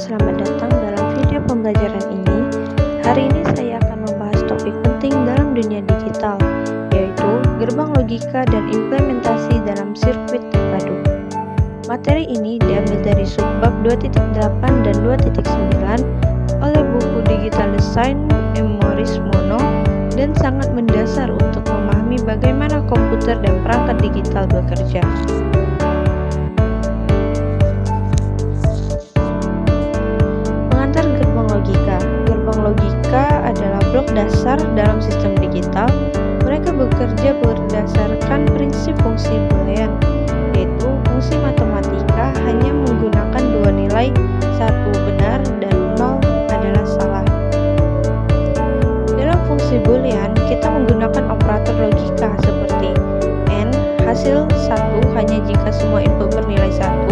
selamat datang dalam video pembelajaran ini. Hari ini saya akan membahas topik penting dalam dunia digital, yaitu gerbang logika dan implementasi dalam sirkuit terpadu. Materi ini diambil dari subbab 2.8 dan 2.9 oleh buku Digital Design Maurice Mono dan sangat mendasar untuk memahami bagaimana komputer dan perangkat digital bekerja. Gerbang logika adalah blok dasar dalam sistem digital. Mereka bekerja berdasarkan prinsip fungsi boolean, yaitu fungsi matematika hanya menggunakan dua nilai, satu benar dan 0 adalah salah. Dalam fungsi boolean, kita menggunakan operator logika seperti AND, hasil 1 hanya jika semua input bernilai 1,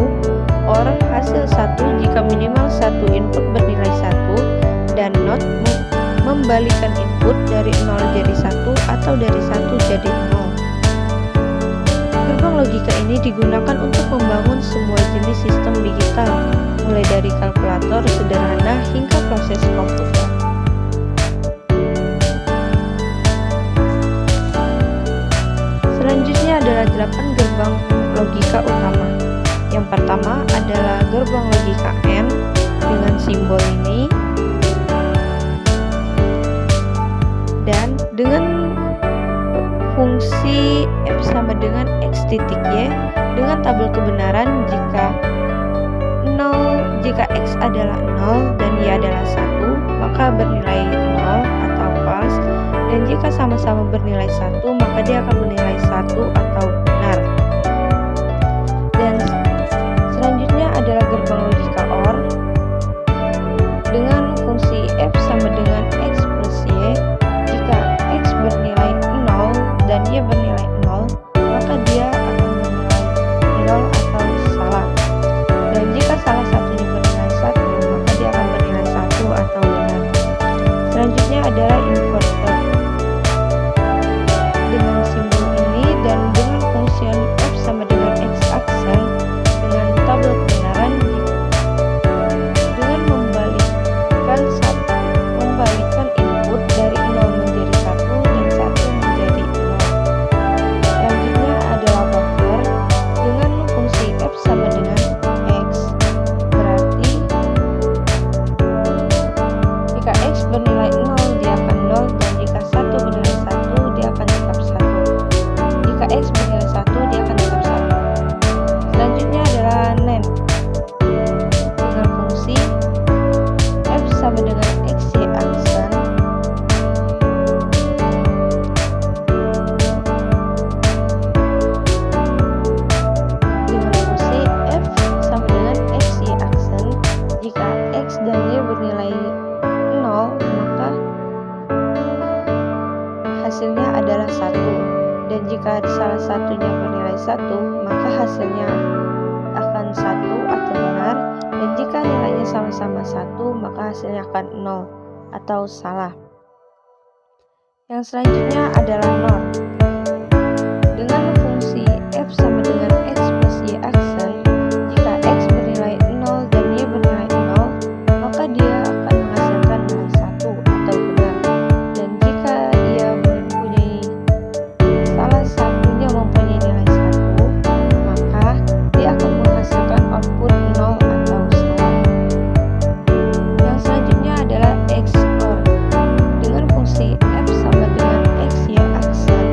OR, hasil 1 jika minimal satu input bernilai 1, dan NOT, membalikan input dari 0 jadi 1 atau dari 1 jadi 0. Gerbang logika ini digunakan untuk membangun semua jenis sistem digital, mulai dari kalkulator sederhana hingga proses komputer. Selanjutnya adalah 8 gerbang logika utama. Yang pertama adalah gerbang logika AND dengan simbol ini, dan dengan fungsi F sama dengan X titik Y dengan tabel kebenaran jika X adalah 0 dan Y adalah 1 maka bernilai 0 atau false, dan jika sama-sama bernilai 1 maka dia akan bernilai 1 atau benar. Dan selanjutnya adalah gerbang logika OR dengan fungsi F sama dengan X plus Y. X bernilai 0 dan Y bernilai 0, maka dia akan bernilai 0 atau salah. Dan jika salah satunya bernilai 1, maka dia akan bernilai 1 atau benar. Selanjutnya adalah inverter dengan simbol ini dan dengan fungsi F sama dengan X aksen dengan tabel kebenaran dengan membalikan input dari 0 menjadi 1 dan 1 menjadi 0. Selanjutnya adalah buffer dengan fungsi F sama dengan X, berarti jika X bernilai 0 dia akan 0, dan jika 1 bernilai 1 dia akan tetap 1. Jika X bernilai 1 dia akan tetap 1. Selanjutnya adalah NAND dengan fungsi F sama dengan X Y aksen dengan fungsi F sama dengan X Y aksen. Jika X dan Y bernilai 0 maka hasilnya adalah 1, dan jika salah satunya bernilai 1 maka hasilnya akan 1 atau benar, dan jika nilainya sama-sama 1 maka hasilnya akan 0 atau salah. Yang selanjutnya adalah NOR dengan fungsi F sama dengan X plus Y aksen. Jika X bernilai 0 dan Y bernilai 0 maka dia akan menghasilkan nilai 1 atau benar, dan jika ia mempunyai salah satunya mempunyai nilai 1 maka dia akan menghasilkan output 0 atau salah. Yang selanjutnya adalah XOR dengan fungsi F sama dengan X Y aksen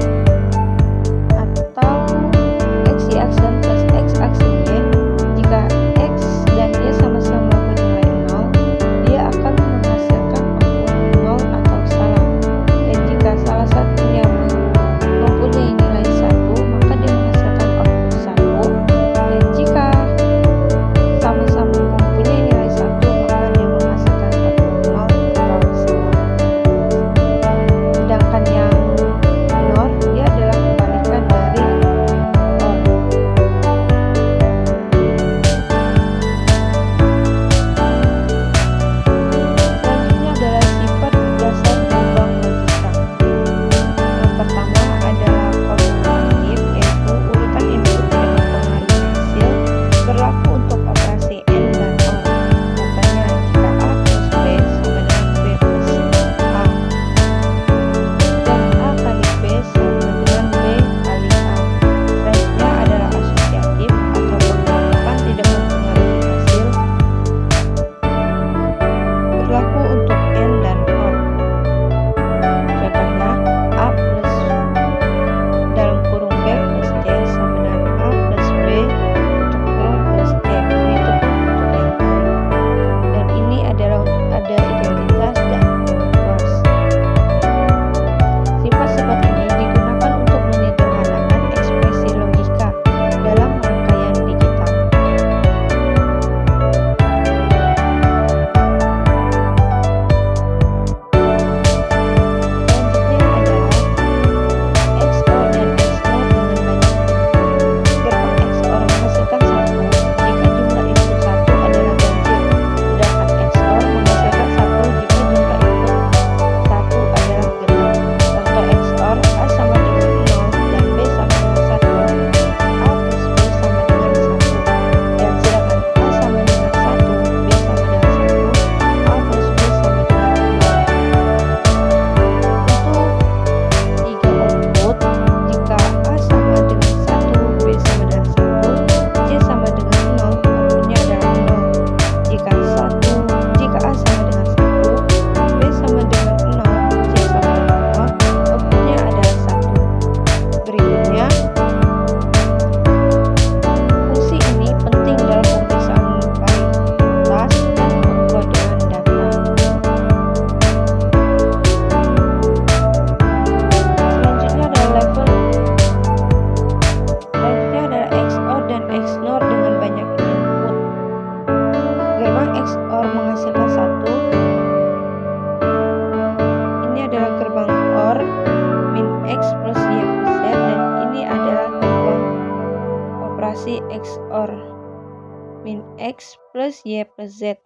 X OR min X plus Y plus Z.